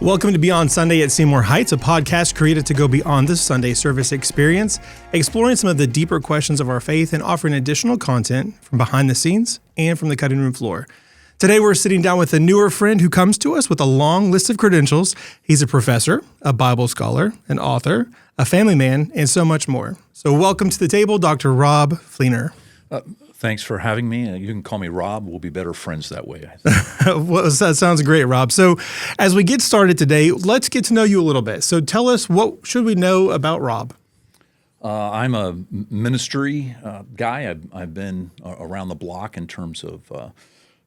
Welcome to Beyond Sunday at Seymour Heights, a podcast created to go beyond the Sunday service experience, exploring some of the deeper questions of our faith and offering additional content from behind the scenes and from the cutting room floor. Today, we're sitting down with a newer friend who comes to us with a long list of credentials. He's a professor, a Bible scholar, an author, a family man, and so much more. So welcome to the table, Dr. Rob Fleenor. Thanks for having me. You can call me Rob. We'll be better friends that way, I think. Well, that sounds great, Rob. So as we get started today, let's get to know you a little bit. So tell us, what should we know about Rob? I'm a ministry guy. I've been around the block in terms of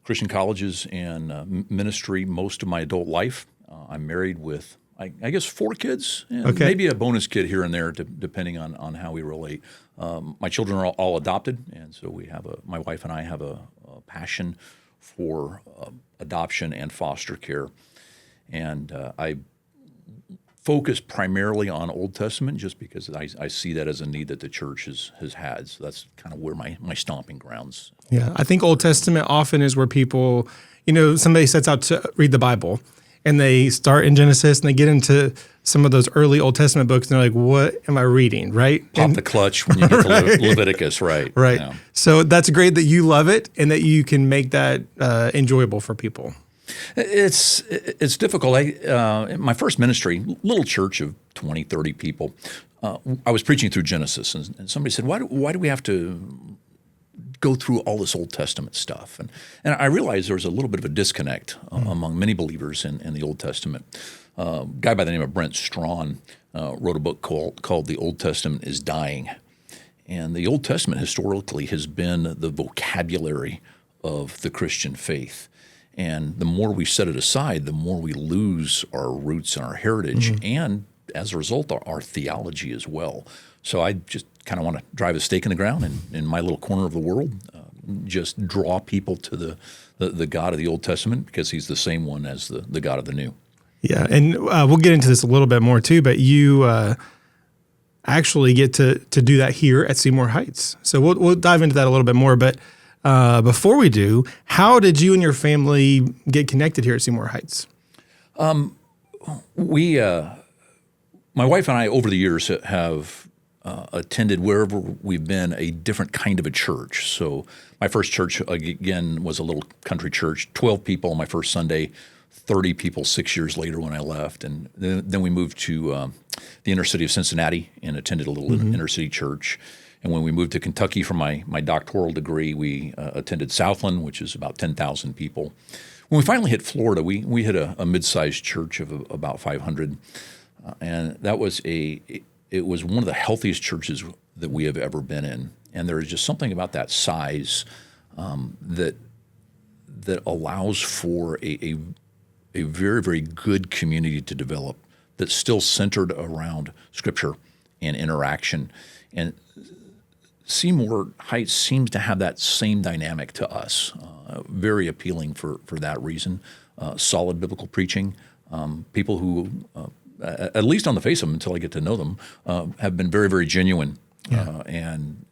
Christian colleges and ministry most of my adult life. I'm married with, I guess, 4 kids, and maybe a bonus kid here and there, depending on how we relate. My children are all adopted, and so my wife and I have a passion for adoption and foster care. And I focus primarily on Old Testament just because I see that as a need that the church has had. So that's kind of where my stomping grounds. Yeah, I think Old Testament often is where people, somebody sets out to read the Bible, and they start in Genesis and they get into some of those early Old Testament books and they're like, what am I reading, right? Pop the clutch when you get to Leviticus, right. Right. Yeah. So that's great that you love it and that you can make that enjoyable for people. It's difficult. My first ministry, little church of 20, 30 people, I was preaching through Genesis, and somebody said, why do we have to go through all this Old Testament stuff? And I realized there was a little bit of a disconnect among many believers in the Old Testament. A guy by the name of Brent Strawn wrote a book called The Old Testament is Dying. And the Old Testament historically has been the vocabulary of the Christian faith. And the more we set it aside, the more we lose our roots and our heritage, and as a result, our theology as well. So I just kind of want to drive a stake in the ground in my little corner of the world, just draw people to the God of the Old Testament because he's the same one as the God of the New. Yeah, and we'll get into this a little bit more too, but you actually get to do that here at Seymour Heights. So we'll dive into that a little bit more, but before we do, how did you and your family get connected here at Seymour Heights? My wife and I, over the years, have attended wherever we've been a different kind of a church. So my first church, again, was a little country church, 12 people on my first Sunday, 30 people 6 years later when I left. And then we moved to the inner city of Cincinnati and attended a little inner city church. And when we moved to Kentucky for my doctoral degree, we attended Southland, which is about 10,000 people. When we finally hit Florida, we hit a mid-sized church of about 500. And that was it was one of the healthiest churches that we have ever been in. And there is just something about that size that allows for a very, very good community to develop that's still centered around Scripture and interaction. And Seymour Heights seems to have that same dynamic to us, very appealing for that reason. Solid biblical preaching, people who at least on the face of them, until I get to know them, have been very, very genuine. Yeah. And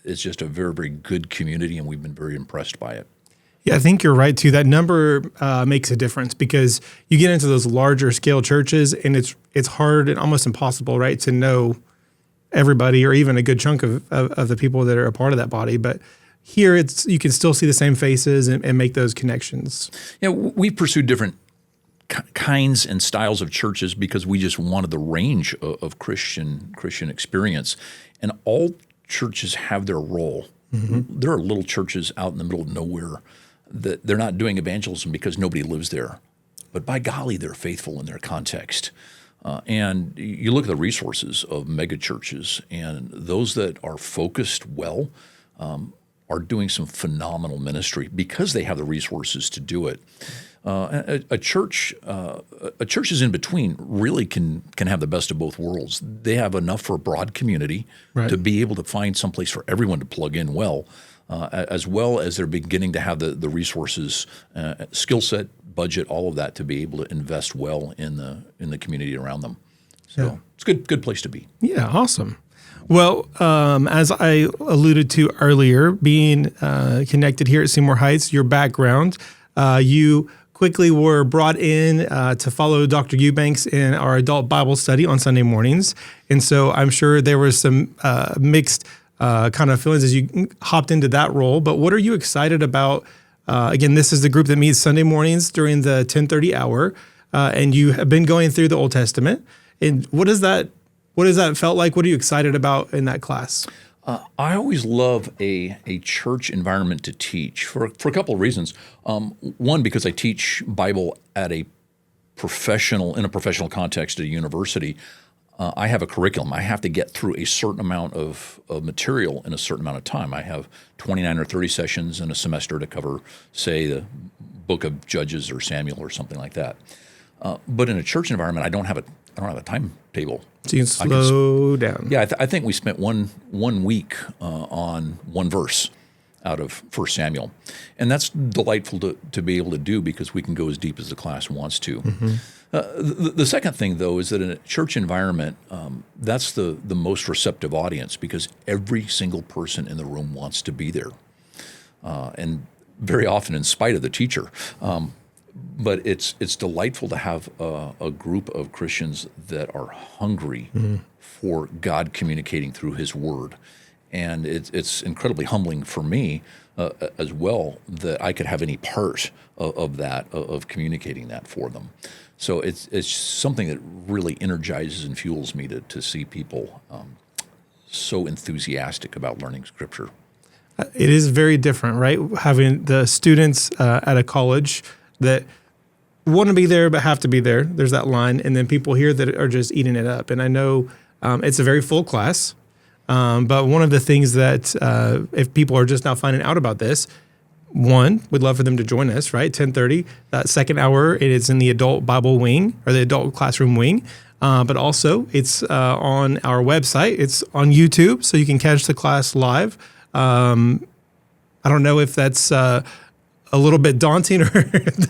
it's just a very, very good community, and we've been very impressed by it. Yeah, I think you're right, too. That number makes a difference because you get into those larger scale churches, and it's hard and almost impossible, right, to know everybody or even a good chunk of the people that are a part of that body. But here, you can still see the same faces and make those connections. Yeah, we pursued different kinds and styles of churches because we just wanted the range of Christian experience. And all churches have their role. There are little churches out in the middle of nowhere that they're not doing evangelism because nobody lives there. But by golly, they're faithful in their context. And you look at the resources of mega churches, and those that are focused well are doing some phenomenal ministry because they have the resources to do it. A church is in between really can have the best of both worlds. They have enough for a broad community to be able to find some place for everyone to plug in well as they're beginning to have the resources, skill set, budget, all of that to be able to invest well in the community around them. So it's a good place to be. Yeah, awesome. Well, as I alluded to earlier, being connected here at Seymour Heights, your background, you quickly were brought in to follow Dr. Eubanks in our adult Bible study on Sunday mornings. And so I'm sure there was some mixed kind of feelings as you hopped into that role. But what are you excited about? Again, this is the group that meets Sunday mornings during the 10:30 hour, and you have been going through the Old Testament. And what does that felt like? What are you excited about in that class? I always love a church environment to teach for a couple of reasons. One, because I teach Bible at in a professional context at a university. I have a curriculum. I have to get through a certain amount of material in a certain amount of time. I have 29 or 30 sessions in a semester to cover, say, the book of Judges or Samuel or something like that. But in a church environment, I don't have a timetable. So you can slow down. Yeah, I think we spent one week on one verse out of 1 Samuel. And that's delightful to be able to do because we can go as deep as the class wants to. Mm-hmm. The second thing, though, is that in a church environment, that's the most receptive audience because every single person in the room wants to be there. And very often in spite of the teacher. But it's delightful to have a group of Christians that are hungry for God communicating through His Word. And it's incredibly humbling for me as well that I could have any part of that, of communicating that for them. So it's something that really energizes and fuels me to see people so enthusiastic about learning Scripture. It is very different, right? Having the students at a college that want to be there but have to be there. There's that line. And then people here that are just eating it up. And I know it's a very full class. But one of the things that if people are just now finding out about this, one, we'd love for them to join us, right? 10:30. That second hour, it is in the adult Bible wing or the adult classroom wing. But also it's on our website. It's on YouTube, so you can catch the class live. I don't know if that's a little bit daunting or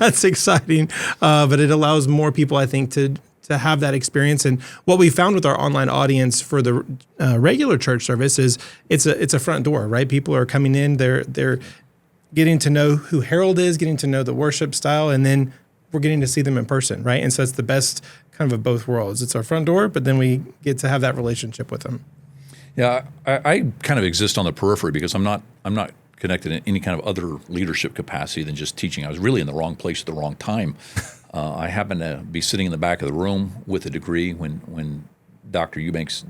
that's exciting, but it allows more people, I think, to have that experience. And what we found with our online audience for the regular church service is it's a front door, right? People are coming in, they're getting to know who Harold is, getting to know the worship style, and then we're getting to see them in person, right? And so it's the best kind of both worlds. It's our front door, but then we get to have that relationship with them. Yeah, I kind of exist on the periphery because I'm not connected in any kind of other leadership capacity than just teaching. I was really in the wrong place at the wrong time. I happened to be sitting in the back of the room with a degree when Dr. Eubanks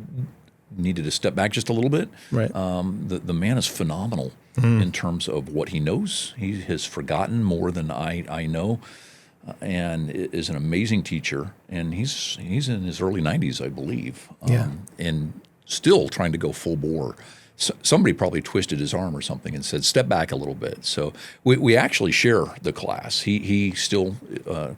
needed to step back just a little bit. Right. The man is phenomenal in terms of what he knows. He has forgotten more than I know, and is an amazing teacher. And he's in his early 90s, I believe, and still trying to go full bore. Somebody probably twisted his arm or something and said, step back a little bit. So we actually share the class. He still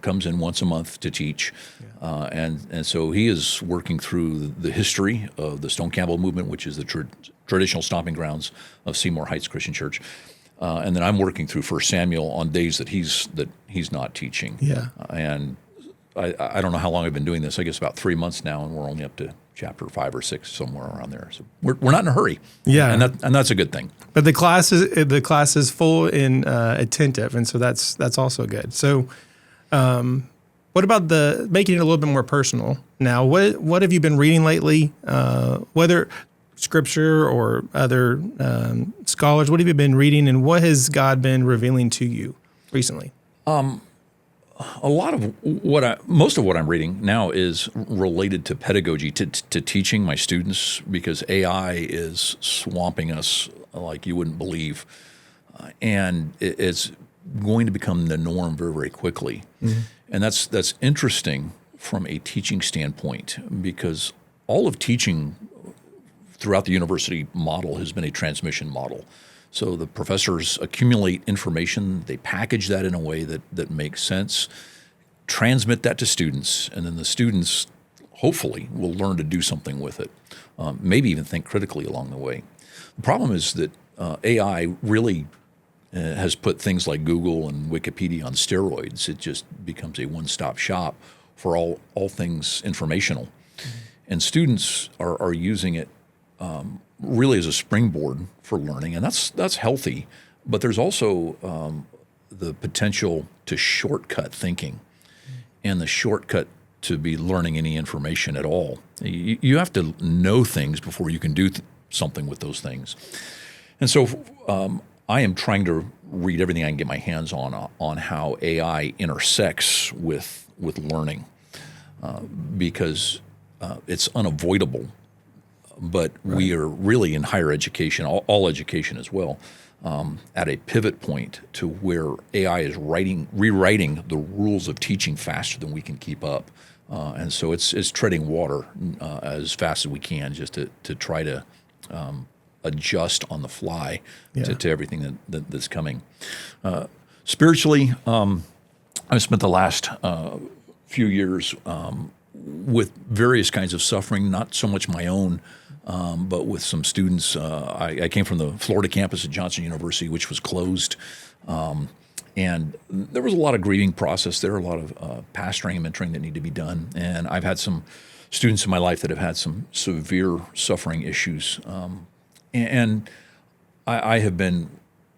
comes in once a month to teach. And so he is working through the history of the Stone Campbell movement, which is the traditional stomping grounds of Seymour Heights Christian Church. And then I'm working through 1 Samuel on days that he's not teaching. Yeah. And I don't know how long I've been doing this. I guess about 3 months now, and we're only up to chapter 5 or 6, somewhere around there. So we're not in a hurry. Yeah, and that's a good thing. But the class is full and attentive, and so that's also good. So, what about making it a little bit more personal? Now, what have you been reading lately? Whether Scripture or other scholars, what have you been reading, and what has God been revealing to you recently? Most of what I'm reading now is related to pedagogy, to teaching my students, because AI is swamping us like you wouldn't believe, and it's going to become the norm very, very quickly. Mm-hmm. And that's interesting from a teaching standpoint, because all of teaching throughout the university model has been a transmission model. So the professors accumulate information, they package that in a way that makes sense, transmit that to students, and then the students hopefully will learn to do something with it, maybe even think critically along the way. The problem is that AI really has put things like Google and Wikipedia on steroids. It just becomes a one-stop shop for all things informational. Mm-hmm. And students are using it really as a springboard for learning, and that's healthy. But there's also the potential to shortcut thinking and the shortcut to be learning any information at all. You have to know things before you can do something with those things. And so I am trying to read everything I can get my hands on how AI intersects with learning because it's unavoidable. But we are really in higher education, all education as well, at a pivot point to where AI is rewriting the rules of teaching faster than we can keep up. And so it's treading water as fast as we can just to try to adjust on the fly to everything that's coming. Spiritually, I've spent the last few years with various kinds of suffering, not so much my own, but with some students. I came from the Florida campus at Johnson University, which was closed. And there was a lot of grieving process there, a lot of pastoring and mentoring that need to be done. And I've had some students in my life that have had some severe suffering issues. And I have been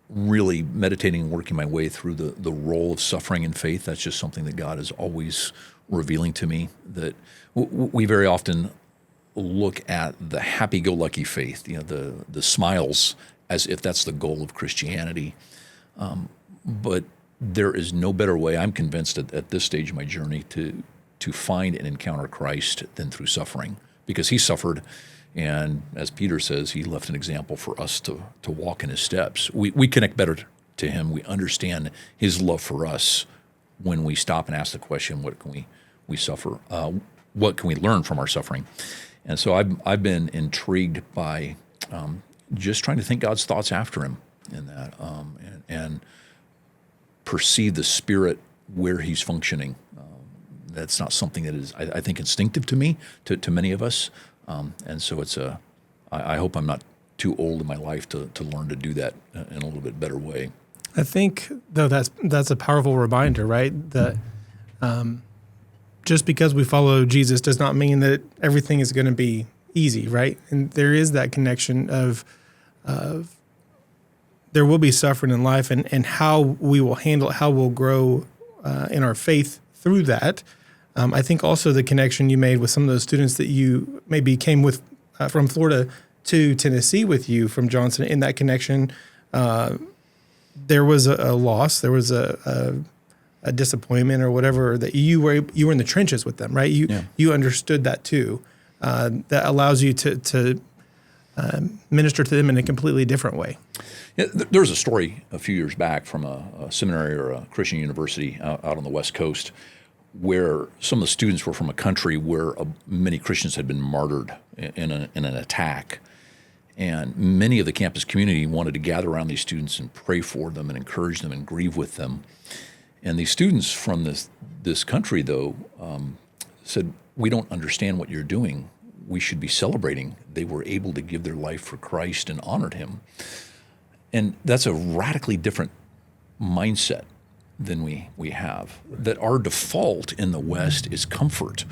really meditating and working my way through the role of suffering in faith. That's just something that God is always revealing to me, that we very often look at the happy-go-lucky faith, the smiles, as if that's the goal of Christianity. But there is no better way, I'm convinced at this stage of my journey, to find and encounter Christ than through suffering, because he suffered, and as Peter says, he left an example for us to walk in his steps. We connect better to him. We understand his love for us when we stop and ask the question, what can we suffer? What can we learn from our suffering? And so I've been intrigued by just trying to think God's thoughts after him in that, and perceive the Spirit where he's functioning. That's not something that is, I think, instinctive to me, to many of us. And so I hope I'm not too old in my life to learn to do that in a little bit better way. I think, though, that's a powerful reminder, right? That just because we follow Jesus does not mean that everything is going to be easy, right? And there is that connection of there will be suffering in life, and how we will handle it, how we'll grow in our faith through that. I think also the connection you made with some of those students that you maybe came with from Florida to Tennessee with you from Johnson, in that connection, there was a loss, there was a disappointment or whatever, that you were in the trenches with them, right? You understood that too. That allows you to minister to them in a completely different way. Yeah, there was a story a few years back from a seminary or a Christian university out on the West Coast, where some of the students were from a country where many Christians had been martyred in an attack. And many of the campus community wanted to gather around these students and pray for them and encourage them and grieve with them. And these students from this country, though, said, "We don't understand what you're doing. We should be celebrating." They were able to give their life for Christ and honored him. And that's a radically different mindset than we have. That our default in the West is comfort.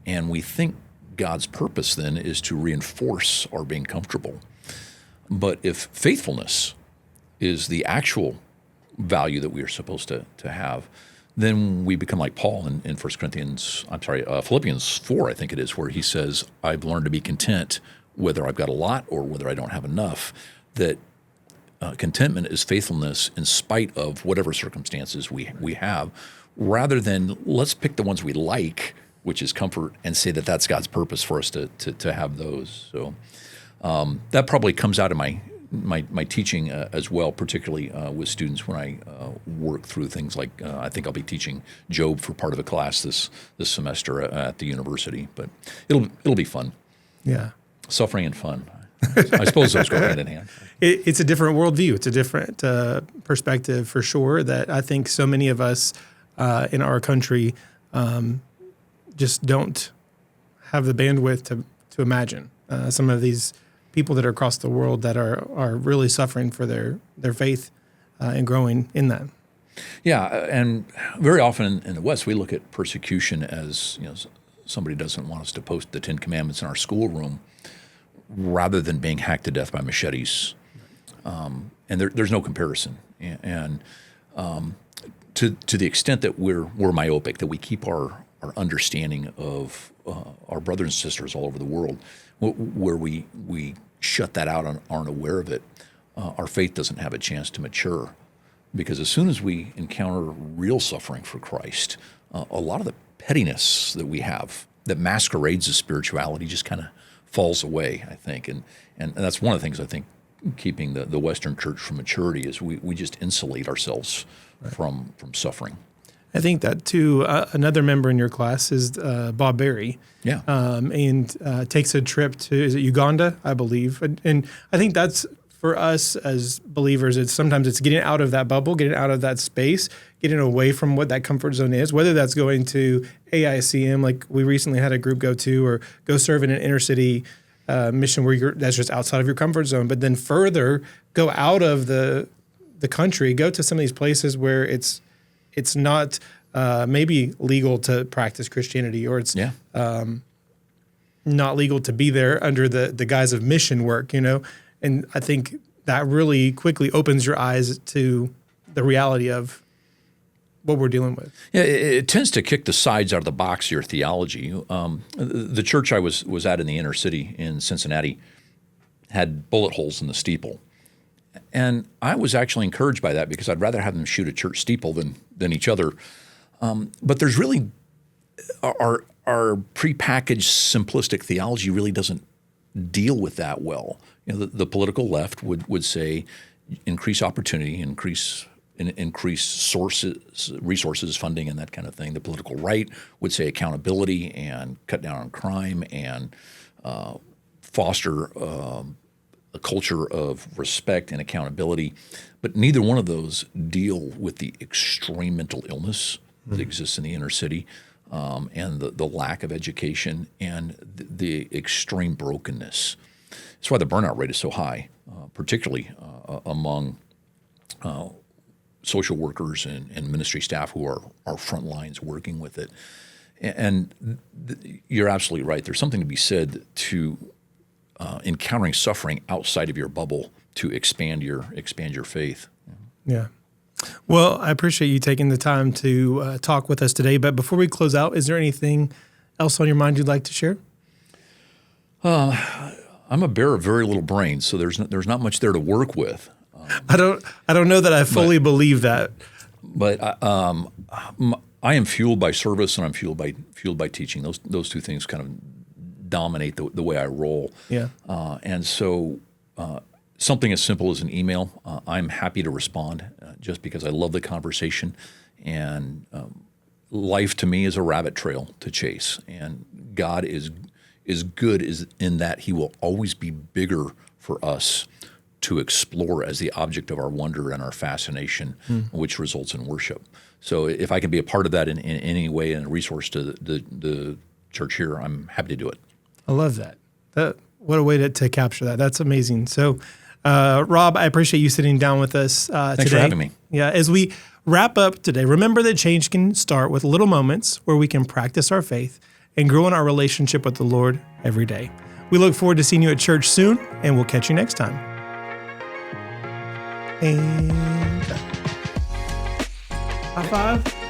And we think God's purpose then is to reinforce our being comfortable. But if faithfulness is the actual value that we are supposed to have, then we become like Paul in Philippians 4, I think it is, where he says, "I've learned to be content whether I've got a lot or whether I don't have enough." That contentment is faithfulness in spite of whatever circumstances we have, rather than let's pick the ones we like, which is comfort, and say that that's God's purpose for us to have those. So that probably comes out of my teaching as well, particularly with students when I work through things like I think I'll be teaching Job for part of a class this semester at the university, but it'll be fun. Yeah, suffering and fun. I suppose those go hand in hand. It's a different worldview. It's a different perspective for sure. That I think so many of us in our country just don't have the bandwidth to imagine some of these people that are across the world that are really suffering for their faith and growing in that. Yeah, and very often in the West, we look at persecution as, somebody doesn't want us to post the 10 Commandments in our schoolroom, rather than being hacked to death by machetes. And there's no comparison. And to the extent that we're myopic, that we keep our understanding of our brothers and sisters all over the world, where we shut that out and aren't aware of it, our faith doesn't have a chance to mature. Because as soon as we encounter real suffering for Christ, a lot of the pettiness that we have that masquerades as spirituality just kind of falls away, I think. And that's one of the things I think keeping the Western church from maturity is we just insulate ourselves from suffering. I think that too. Another member in your class is Bob Berry. Yeah. And takes a trip to, is it Uganda, I believe. And I think that's, for us as believers, sometimes it's getting out of that bubble, getting out of that space, getting away from what that comfort zone is, whether that's going to AICM, like we recently had a group go to, or go serve in an inner city mission where that's just outside of your comfort zone. But then further, go out of the country, go to some of these places where it's not maybe legal to practice Christianity, or it's not legal to be there under the guise of mission work, And I think that really quickly opens your eyes to the reality of what we're dealing with. Yeah, it tends to kick the sides out of the box of your theology. The church I was at in the inner city in Cincinnati had bullet holes in the steeple. And I was actually encouraged by that because I'd rather have them shoot a church steeple than each other. But there's really our prepackaged simplistic theology really doesn't deal with that well. The political left would say increase opportunity, increase resources, funding, and that kind of thing. The political right would say accountability and cut down on crime and foster a culture of respect and accountability. But neither one of those deal with the extreme mental illness that exists in the inner city and the lack of education and the extreme brokenness. That's why the burnout rate is so high, particularly among social workers and ministry staff who are front lines working with it. And you're absolutely right. There's something to be said to encountering suffering outside of your bubble to expand your faith. Yeah. Well, I appreciate you taking the time to talk with us today. But before we close out, is there anything else on your mind you'd like to share? I'm a bear of very little brains, so there's not much there to work with. I don't know that I fully believe that. But I am fueled by service and I'm fueled by teaching. Those two things kind of dominate the way I roll. Yeah. And so something as simple as an email, I'm happy to respond just because I love the conversation. And life to me is a rabbit trail to chase. And God is good in that he will always be bigger for us to explore as the object of our wonder and our fascination, which results in worship. So if I can be a part of that in any way and a resource to the church here, I'm happy to do it. I love that. What a way to capture that. That's amazing. So, Rob, I appreciate you sitting down with us today. Thanks for having me. Yeah, as we wrap up today, remember that change can start with little moments where we can practice our faith and grow in our relationship with the Lord every day. We look forward to seeing you at church soon, and we'll catch you next time. And high five.